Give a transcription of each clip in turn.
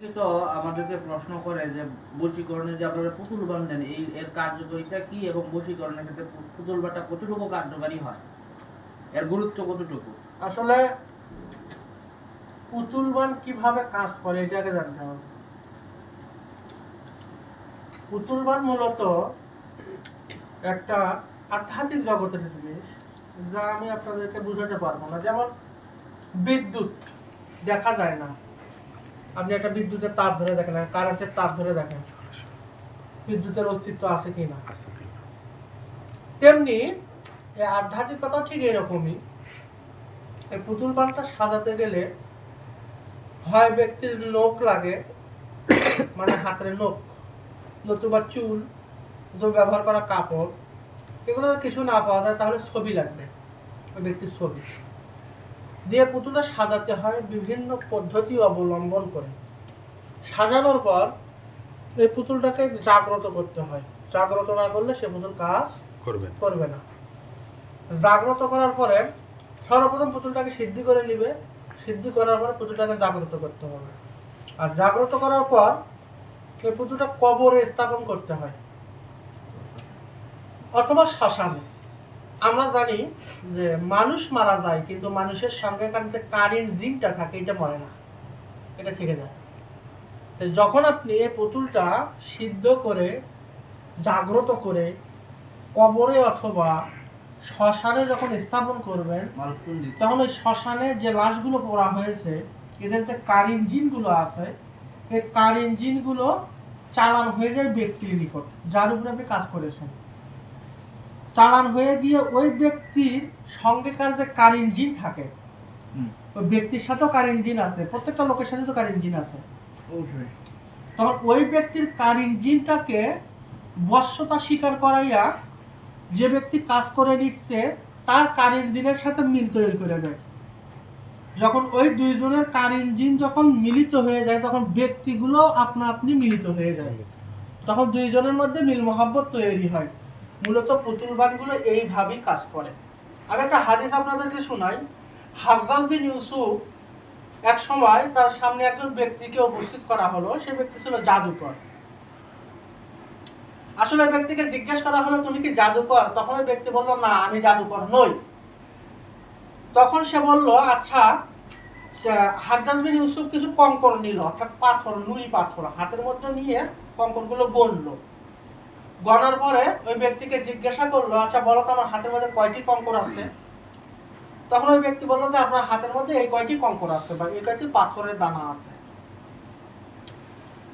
তো আমাদেরকে প্রশ্ন করে যে বশীকরণে যে আপনারা পুতুল বাঁধেন এর কার্যকারিতা কি এবং বশীকরণের ক্ষেত্রে পুতুল বাটা কতটুকু কার্যকারী হয়, এর গুরুত্ব কতটুকু? আসলে পুতুল বান কিভাবে কাজ করে এটাকে জানতে হবে। পুতুল বান মূলত একটা আধ্যাত্মিক জগতের জিনিস, যা আমি আপনাদেরকে বুঝাতে পারবো না। যেমন বিদ্যুৎ দেখা যায় না, আপনি একটা বিদ্যুতের তার ধরে দেখেন, কারেন্টের তার ধরে দেখেন বিদ্যুতের অস্তিত্ব আছে কিনা। তেমনি এই আধ্যাত্মিকতা ঠিক এরকমই। এই পুতুল বানটা সাজাতে গেলে হয় ব্যক্তির নখ লাগে, মানে হাতের নখ, নতুবা চুল, ব্যবহার করা কাপড়, এগুলো কিছু না পাওয়া যায় তাহলে ছবি লাগবে, ওই ব্যক্তির ছবি দিয়ে পুতুলটা সাজাতে হয় বিভিন্ন পদ্ধতি অবলম্বন করে। সাজানোর পর এই পুতুলটাকে জাগ্রত করতে হয়। জাগ্রত না করলে সে পুতুল কাজ করবে না। জাগ্রত করার পরে সর্বপ্রথম পুতুলটাকে সিদ্ধি করে নিবে, সিদ্ধি করার পর পুতুলটাকে জাগ্রত করতে হবে। আর জাগ্রত করার পর এই পুতুলটা কবরে স্থাপন করতে হয় অথবা শ্মশানে। আমরা জানি যে মানুষ মারা যায়, কিন্তু মানুষের সঙ্গে যে কারের জিনটা থাকে এটা মরে না, এটা থেকে যায়। তো যখন আপনি এই পুতুলটা সিদ্ধ করে জাগ্রত করে কবরে অথবা শ্মশানে যখন স্থাপন করবেন, তখন ওই শ্মশানে যে লাশগুলো পোড়া হয়েছে এদের যে কারিন জিনগুলো আছে, এই কারিন জিনগুলো চালান হয়ে যায় ব্যক্তির নিকট যার উপরে আপনি কাজ করেছেন। চালান হয়ে গিয়ে ওই ব্যক্তির সঙ্গেকার যে কারিন জিন থাকে, ওই ব্যক্তির সাথেও কারিন জিন আছে, প্রত্যেকটা লোকের সাথে তো কারিন জিন আছে, তখন ওই ব্যক্তির কারিন জিনটাকে বশ্যতা স্বীকার করাইয়া যে ব্যক্তি কাজ করে নিচ্ছে তার কারিন জিনের সাথে মিল তৈরি করে দেয়। যখন ওই দুইজনের কারিন জিন যখন মিলিত হয়ে যায়, তখন ব্যক্তিগুলো আপনা আপনি মিলিত হয়ে যায়, তখন দুইজনের মধ্যে মিল মহব্বত তৈরি হয়। মূলত পুতুল বানগুলো এইভাবেই কাজ করে। আমি একটা হাদিস আপনাদেরকে শোনাই। হাজ্জাজ বিন ইউসুফ এক সময় তার সামনে একজন ব্যক্তিকে উপস্থিত করা হলো, সে ব্যক্তি ছিল জাদুকর। আসলে ব্যক্তিকে জিজ্ঞেস করা হলো তুমি কি জাদুকর? তখন ওই ব্যক্তি বলল না, আমি জাদুকর নই। তখন সে বলল আচ্ছা। হাজ্জাজ বিন ইউসুফ কিছু কঙ্কর নিল, অর্থাৎ পাথর, নুড়ি পাথর হাতের মধ্যে নিয়ে কঙ্করগুলো গণলো। গণার পরে ওই ব্যক্তিকে জিজ্ঞাসা করলো আচ্ছা বলো তো আমার হাতের মধ্যে কয়টি কঙ্কর আছে? তখন ওই ব্যক্তি বললো যে আপনার হাতের মধ্যে এই কয়টি কঙ্কর আছে বা এই কয়টি পাথরের দানা আছে।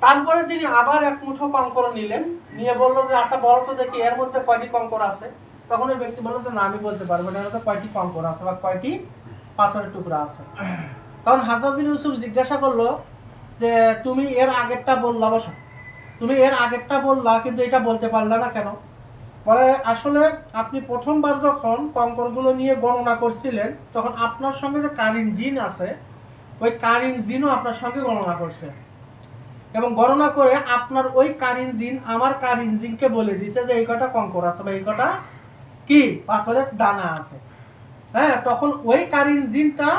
তারপরে তিনি আবার এক মুঠো কঙ্কর নিলেন, নিয়ে বললো যে আচ্ছা বলো তো দেখি এর মধ্যে কয়টি কঙ্কর আছে? তখন ওই ব্যক্তি বললো যে না, আমি বলতে পারবো না এর মধ্যে কয়টি কঙ্কর আছে বা কয়টি পাথরের টুকরা আছে। তখন হাজ্জাজ বিন ইউসুফ জিজ্ঞাসা করলো যে তুমি এর আগেরটা বললা, বসো, তুমি এর আগেরটা বললা কিন্তু এটা বলতে পারলে না কেন? বলে আসলে আপনি প্রথমবার যখন কঙ্করগুলো নিয়ে গণনা করছিলেন, তখন আপনার সঙ্গে যে কারিন জিন আছে, ওই কারিন জিনও আপনার সঙ্গে গণনা করছে, এবং গণনা করে আপনার ওই কারিন জিন আমার কারিন জিনকে বলে দিছে যে এই কটা কঙ্কর আছে বা এই কটা কি পাথরের দানা আছে। হ্যাঁ, তখন ওই কারিন জিনটা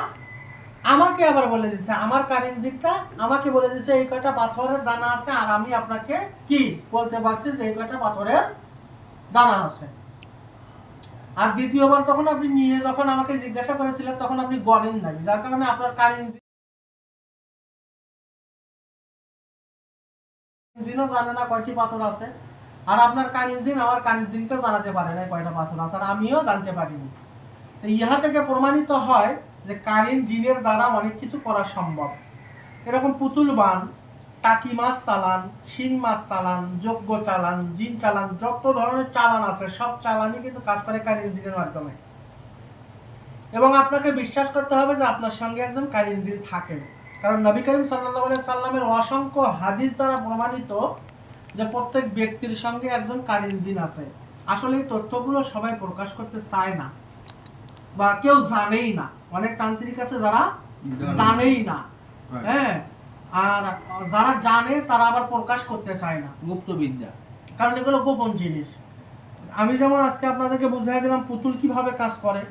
আমাকে আবার বলে দিছে, আমার কারিন জিনটা আমাকে বলে দিছে এই কটা পাথরের দানা আছে, আর আমি আপনাকে কি বলতে পারছি যে এই কটা পাথরের দানা আছে। আর দ্বিতীয়বার তখন আপনি নিয়ে যখন আমাকে জিজ্ঞাসা করেছিলেন তখন আপনি গণেন নাই, যার কারণে আপনার কারিন জিনও জানে না কয়টি পাথর আছে, আর আপনার কারিন জিন আমার কারিন জিনকে জানাতে পারে না কয়টা পাথর আছে, আর আমিও জানতে পারিনি। তো ইহা থেকে প্রমাণিত হয় যে কারিন জিনের দ্বারা অনেক কিছু করা সম্ভব। এরকম পুতুল বান, টাকি মাছ চালান, শিং মাছ চালান, যজ্ঞ চালান, জিন চালান, যত ধরনের চালান আছে সব চালানই কিন্তু কাজ করে কারিন জিনের মাধ্যমে। এবং আপনাকে বিশ্বাস করতে হবে যে আপনার সঙ্গে একজন কারিন জিন থাকে, কারণ নবী করিম সাল্লাল্লাহু আলাইহি সাল্লামের অসংখ্য হাদিস দ্বারা প্রমাণিত যে প্রত্যেক ব্যক্তির সঙ্গে একজন কারিন জিন আছে। আসলে এই তথ্যগুলো সবাই প্রকাশ করতে চায় না বা কেউ জানেই না, অনেক তান্ত্রিক আছে যারা জানেই না। হ্যাঁ, আর যারা জানে তারা আবার প্রকাশ করতে চায় না, গুপ্ত বিদ্যা, কারণ এগুলো গোপন জিনিস। আমি যেমন আজকে আপনাদেরকে বুঝিয়ে দিলাম পুতুল কিভাবে কাজ করে।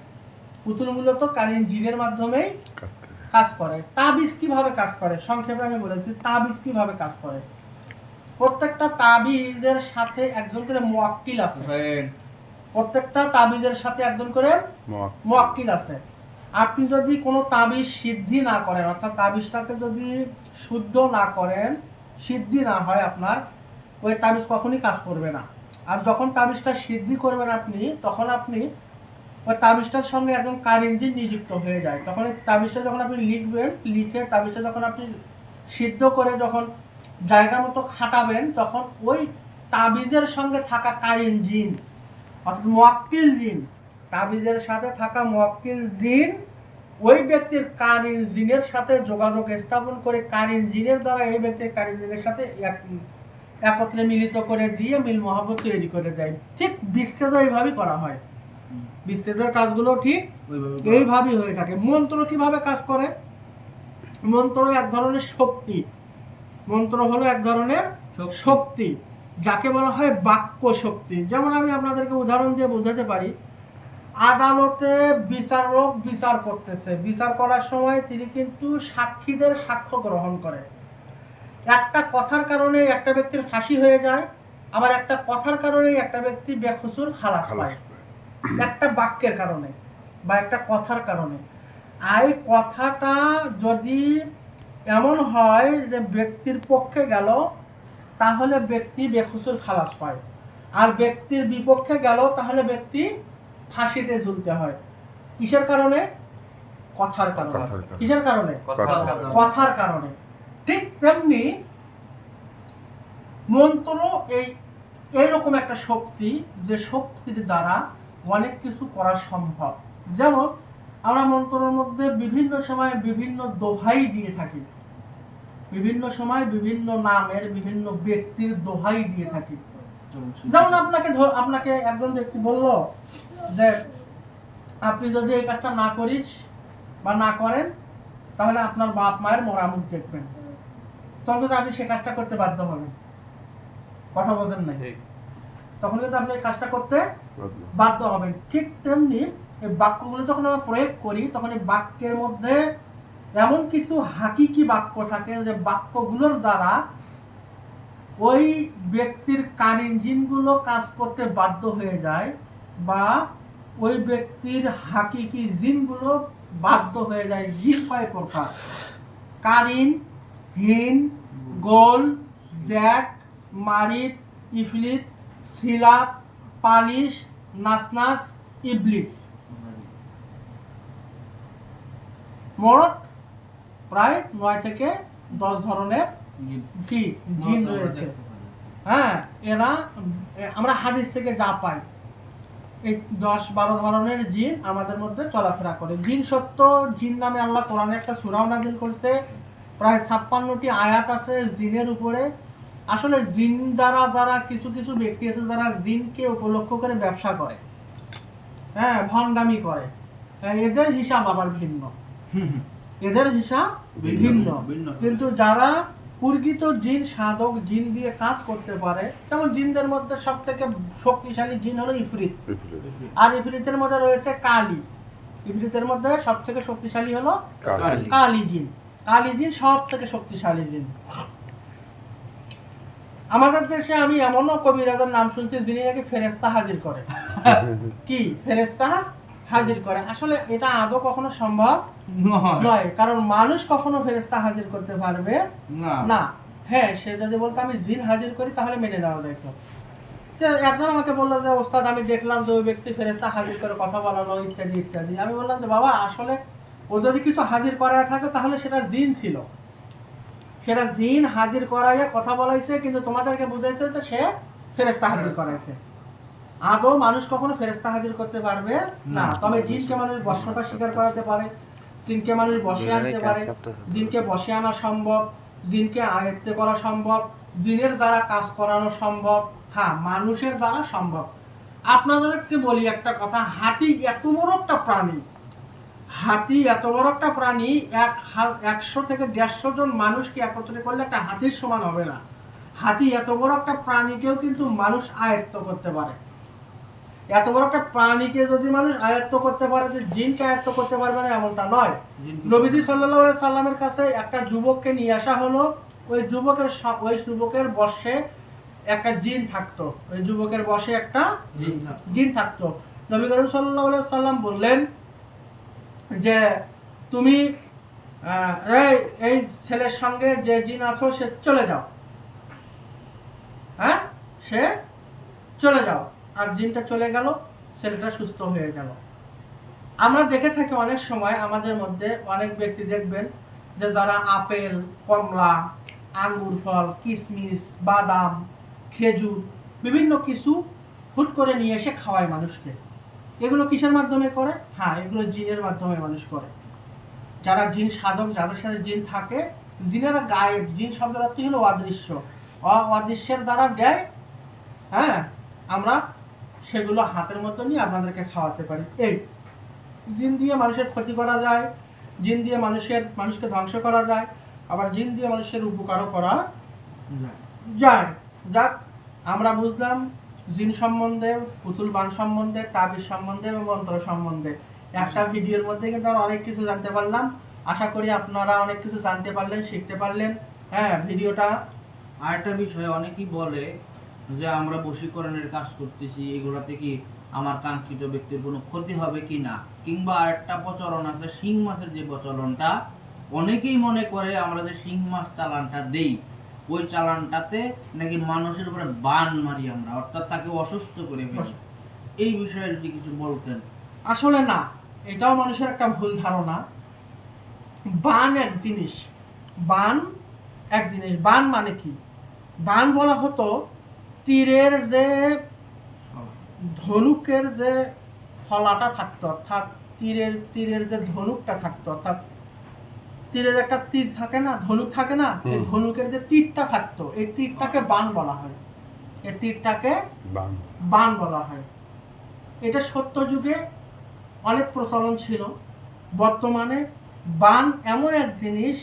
পুতুল মূলত কারিন জিনের মাধ্যমেই কাজ করে। তাবিজ কিভাবে কাজ করে সংক্ষেপে আমি বলেছি। তাবিজ কিভাবে কাজ করে, প্রত্যেকটা তাবিজের সাথে একজন করে মুয়াক্কিল আছে। প্রত্যেকটা তাবিজের সাথে একজন করে মুয়াক্কিল আছে। আপনি যদি কোনো তাবিজ সিদ্ধি না করেন, অর্থাৎ তাবিজটাকে যদি শুদ্ধ না করেন, সিদ্ধি না হয় আপনার, ওই তাবিজ কখনই কাজ করবে না। আর যখন তাবিজটা সিদ্ধি করবেন আপনি, তখন আপনি ওই তাবিজটার সঙ্গে একদম কারিনজি নিযুক্ত হয়ে যায়। তখন এই তাবিজটা যখন আপনি লিখবেন, লিখে তাবিজটা যখন আপনি সিদ্ধ করে যখন জায়গা মতো খাটাবেন, তখন ওই তাবিজের সঙ্গে থাকা কারিন জিন অর্থাৎ মুয়াক্কিল জিন, তাবিজের সাথে থাকা মুয়াক্কিল জিন ওই ব্যক্তির কারিন জিনের সাথে যোগাযোগ স্থাপন করে কারিন জিনের দ্বারা এই ব্যক্তির কারিন জিনের সাথে একত্রে মিলিত করে দিয়ে মিল মহব্বত তৈরি করে দেয়। ঠিক বিচ্ছেদ এইভাবেই করা হয়, বিচ্ছেদের কাজগুলো ঠিক এইভাবেই হয়ে থাকে। মন্ত্র কিভাবে কাজ করে, মন্ত্র এক ধরনের শক্তি, মন্ত্র হলো এক ধরনের শক্তি যাকে বলা হয় বাক্য শক্তি। যেমন আমি আপনাদেরকে উদাহরণ দিয়ে বোঝাতে পারি, আদালতে বিচারক বিচার করতেছে, বিচার করার সময় তিনি কিন্তু সাক্ষীদের সাক্ষ্য গ্রহণ করে। একটা কথার কারণে একটা ব্যক্তির ফাঁসি হয়ে যায়, আবার একটা কথার কারণে একটা ব্যক্তি বেকসুর খালাস পায়, একটা বাক্যের কারণে বা একটা কথার কারণে। এই কথাটা যদি এমন হয় যে ব্যক্তির পক্ষে গেল, তাহলে ব্যক্তি বেকসুর খালাস পায়, আর ব্যক্তির বিপক্ষে গেল তাহলে ব্যক্তি ফাঁসিতে ঝুলতে হয়। কিসের কারণে? কথার কারণে। কিসের কারণে? কথার কারণে। ঠিক তেমনি মন্ত্র এইরকম একটা শক্তি, যে শক্তির দ্বারা অনেক কিছু করা সম্ভব। যেমন আমরা মন্ত্রের মধ্যে বিভিন্ন সময় বিভিন্ন দোহাই দিয়ে থাকি, বিভিন্ন সময় বিভিন্ন নামের বিভিন্ন ব্যক্তির দোহাই দিয়ে থাকি। যেমন আপনাকে একজন ব্যক্তি বলল যে আপনি যদি এই কাজটা না করিস বা না করেন তাহলে আপনার বাপ মায়ের মরা মুখ দেখবেন, তখন কিন্তু আপনি সে কাজটা করতে বাধ্য হবেন। কথা বোঝেন নাই? তখন কিন্তু আপনি এই কাজটা করতে বাধ্য হবেন। ঠিক তেমনি এই বাক্যগুলো যখন আমরা প্রয়োগ করি, তখন এই বাক্যের মধ্যে এমন কিছু হাকিকি বাক্য থাকে যে বাক্যগুলোর দ্বারা ওই ব্যক্তির কারিন জিনগুলো কাজ করতে বাধ্য হয়ে যায়, বা ওই ব্যক্তির হাকিকি জিনগুলো বাধ্য হয়ে যায়। জিন কয় প্রকার? কারিন, হিন, গোল, জ্যাক, মারিদ, ইফলিত, সিলাত, পালিশ, নাসনাস, ইবলিস। মোট প্রায় 9 থেকে 10 ধরনের জিন রয়েছে। হ্যাঁ, এরা আমরা হাদিস থেকে যা পাই, এই 10-12 ধরনের জিন আমাদের মধ্যে চলাফেরা করে। জিন সত্য জিন নামে আল্লাহ কোরআনে একটা সূরাও নাযিল করছে, প্রায় 56টি আয়াত আছে জিনের উপরে। আসলে জিন দ্বারা যারা কিছু কিছু ব্যক্তি আছে যারা জিনকে উপলক্ষ করে ব্যবসা করে, হ্যাঁ, ভণ্ডামি করে, এদের হিসাব আবার ভিন্ন, এদের হিসাব ভিন্ন। কিন্তু যারা প্রকৃত জিন সাধক, জিন দিয়ে কাজ করতে পারে, যেমন জিনদের মধ্যে সব থেকে শক্তিশালী জিন হলো ইফরিত, আর ইফরিতের মধ্যে রয়েছে কালি। ইফরিতের মধ্যে সব থেকে শক্তিশালী হলো কালি জিন। কালি জিন সব থেকে শক্তিশালী জিন। আমাদের দেশে আমি এমনও কবিরাজের নাম শুনছি যিনি নাকি ফেরেশতা হাজির করে। কি ফেরেশতা হাজির করে? আসলে এটা আদৌ কখনো সম্ভব নয়, কারণ মানুষ কখনো ফেরেশতা হাজির করতে পারবে না। হ্যাঁ, সে যদি বলতো আমি জিন হাজির করি তাহলে মেনে নেওয়া যেত। একজন আমাকে বললো যে ওস্তাদ আমি দেখলাম যে ওই ব্যক্তি ফেরেশতা হাজির করে কথা বলানো ইত্যাদি ইত্যাদি। আমি বললাম যে বাবা, আসলে ও যদি কিছু হাজির করায় থাকে তাহলে সেটা জিন ছিল, সেটা জিন হাজির করাইয়া কথা বলাইছে, কিন্তু তোমাদেরকে বুঝাইছে যে সে ফেরেশতা হাজির করাইছে। আদৌ মানুষ কখনো ফেরেশতা হাজির করতে পারবে না। তবে জিনকে মানুষ বশ্যতা স্বীকার করাতে পারে, জিনকে মানুষ বসে আনতে পারে, জিনকে বসে আনা সম্ভব, জিনকে আয়ত্তে করা সম্ভব, জিনের দ্বারা কাজ করানো সম্ভব, হ্যাঁ, মানুষের দ্বারা সম্ভব। আপনাদেরকে বলি একটা কথা, হাতি এত বড় একটা প্রাণী, হাতি এত বড় একটা প্রাণী 100 থেকে 150 জন মানুষকে একত্রে করলে একটা হাতির সমান হবে না। হাতি এত বড় একটা প্রাণীকেও কিন্তু মানুষ আয়ত্ত করতে পারে। এত বড় একটা প্রাণীকে যদি মানুষ আয়ত্ত করতে পারে, যে জিনকে আয়ত্ত করতে পারবে না এমনটা নয়। নবীজি সাল্লাল্লাহু আলাইহি সাল্লামের কাছে একটা যুবককে নিয়ে আসা হলো, ওই যুবকের বশে একটা জিন থাকতো, ওই যুবকের বশে একটা জিন থাকতো। নবী করিম সাল্লাল্লাহু আলাইহি সাল্লাম বললেন যে তুমি এই ছেলের সঙ্গে যে জিন আছো সে চলে যাও, হ্যাঁ সে চলে যাও। আর জিনটা চলে গেল, ছেলেটা সুস্থ হয়ে গেল। আমরা দেখে থাকি অনেক সময় আমাদের মধ্যে অনেক ব্যক্তি দেখবেন যে যারা আপেল, কমলা, আঙ্গুর ফল, কিশমিশ, বাদাম, খেজুর বিভিন্ন কিছু হুট করে নিয়ে এসে খাওয়ায় মানুষকে। এগুলো কিসের মাধ্যমে করে? হ্যাঁ, এগুলো জিনের মাধ্যমে মানুষ করে। যারা জিন সাধক, যাদের সাথে জিন থাকে, জিনেরা গায়েব, জিন শব্দের অর্থ হলো অদৃশ্য, অদৃশ্যের দ্বারা দেয়। হ্যাঁ, আমরা সেগুলো হাতের মতো নিয়ে আপনাদেরকে খাওয়াতে পারি। এই জিন দিয়ে মানুষের ক্ষতি করা যায়, জিন দিয়ে মানুষকে ধ্বংস করা যায়, আবার জিন দিয়ে মানুষের উপকারও করা যায়। যাক, আমরা বুঝলাম জিন সম্বন্ধে, পুতুল বান সম্বন্ধে, তাবিজ সম্বন্ধে এবং মন্ত্র সম্বন্ধে। একটা ভিডিওর মধ্যে কিন্তু আমরা অনেক কিছু জানতে পারলাম। আশা করি আপনারা অনেক কিছু জানতে পারলেন, শিখতে পারলেন। হ্যাঁ, ভিডিওটা আরেকটা বিষয়, অনেকেই বলে যে আমরা বশীকরণের কাজ করতেছি, এগুলাতে কি আমার কাঙ্ক্ষিত ব্যক্তির কোনো ক্ষতি হবে কি না, কিংবা আরেকটা প্রচলন আছে শিং মাছের যে প্রচলনটা, অনেকেই মনে করে আমরা যে শিং মাছ চালানটা দেই, ওই চালানটাতে নাকি মানুষের উপরে বান মারি আমরা, অর্থাৎ তাকে অসুস্থ করে ফেলি। এই বিষয়ে যদি কিছু বলতেন। আসলে না, এটাও মানুষের একটা ভুল ধারণা। বান এক জিনিস, বান এক জিনিস। বান মানে কি? বান বলা হতো তীরের যে ধনুকের যে ফলাটা থাকতো, অর্থাৎ তীরের যে ধনুকটা থাকতো, অর্থাৎ তীরের একটা তীর থাকে না, ধনুক থাকে না, এই ধনুকের যে তীরটা থাকতো, এই তীরটাকে বান বলা হয়। এই তীরটাকে বান বলা হয়। এটা সত্য যুগে অনেক প্রচলন ছিল। বর্তমানে বান এমন এক জিনিস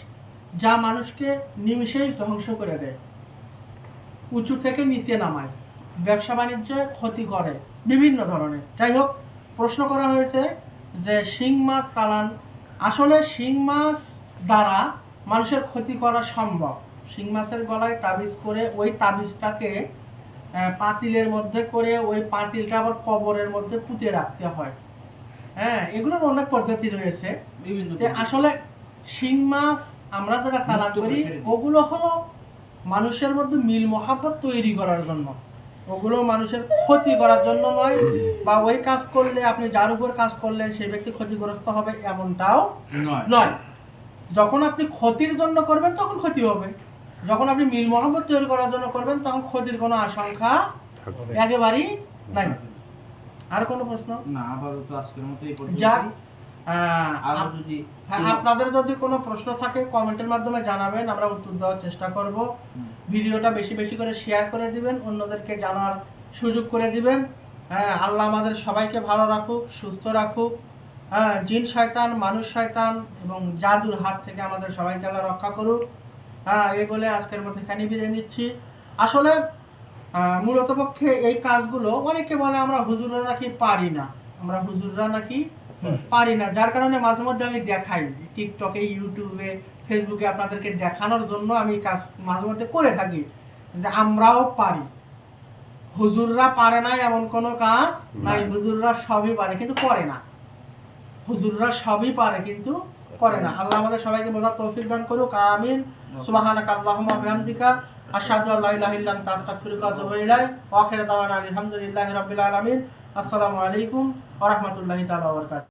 যা মানুষকে নিমিষেই ধ্বংস করে দেয়, উঁচু থেকে নিচে নামায়, ব্যবসা বাণিজ্যে ক্ষতি করে বিভিন্ন ধরনের। যাই হোক, প্রশ্ন করা হয়েছে যে শিং মাছ চালান। আসলে শিং মাছ দ্বারা মানুষের ক্ষতি করা সম্ভব। শিং মাছের গলায় তাবিজ করে, ওই তাবিজটাকে পাতিলের মধ্যে করে, ওই পাতিলটা আবার কবরের মধ্যে পুঁতে রাখতে হয়। হ্যাঁ, এগুলোর অনেক পদ্ধতি রয়েছে। আসলে শিং মাছ আমরা যারা চালান করি, ওগুলো হলো মানুষের মধ্যে মিল মহাব্বত তৈরি করার জন্য, ওগুলো মানুষের ক্ষতি করার জন্য নয়। বা ওই কাজ করলে আপনি যার উপর কাজ করলেন সেই ব্যক্তি ক্ষতিগ্রস্ত হবে এমনটাও নয়। যখন আপনি ক্ষতির জন্য করবেন তখন ক্ষতি হবে, যখন আপনি মিল মহাব্বত তৈরি করার জন্য করবেন তখন ক্ষতির কোনো আশঙ্কা একেবারেই নাই। আর কোনো প্রশ্ন? না, আপাতত আজকের মতো এই পর্যন্ত। যাক, যদি আপনাদের যদি কোনো প্রশ্ন থাকে কমেন্টের মাধ্যমে জানাবেন, আমরা উত্তর দেওয়ার চেষ্টা করব। ভিডিওটা বেশি বেশি করে শেয়ার করে দিবেন, অন্যদেরকে জানার সুযোগ করে দিবেন। হ্যাঁ, আল্লাহ আমাদের সবাইকে ভালো রাখুক, সুস্থ রাখুক। হ্যাঁ, জিন শয়তান, মানুষ শয়তান এবং জাদুর হাত থেকে আমাদের সবাইকে আল্লাহ রক্ষা করুক। হ্যাঁ, এই বলে আজকের মধ্যে এখানে বিদায় নিচ্ছি। আসলে মূলত পক্ষে এই কাজগুলো অনেকে বলে আমরা হুজুররা নাকি পারি না, আমরা হুজুররা নাকি পারি না, যার কারণে মাঝে মধ্যে আমি দেখাই টিকটকে, ইউটিউবে, ফেসবুকে আপনাদেরকে দেখানোর জন্য আমি কাজ মাঝে মধ্যে করে থাকি যে আমরাও পারি। হুজুররা পারে না এমন কোনো কাজ নাই, হুজুররা সবই পারে কিন্তু করে না। হুজুররা সবই পারে কিন্তু করে না। আল্লাহ আমাদের সবাইকে বোঝার তৌফিক দান করুক, আমিন। সুবহানাকা আল্লাহুম্মা ওয়া বিহামদিকা আশহাদু আল্লা ইলাহা ইল্লা আনতা আস্তাগফিরুকা ওয়া আতুবু ইলাইক ওয়া আখিরু দাওয়ানা আলহামদুলিল্লাহি রাব্বিল আলামিন। আসসালামু আলাইকুম ওয়া রাহমাতুল্লাহি তাআলা ওয়া বারাকাতুহু।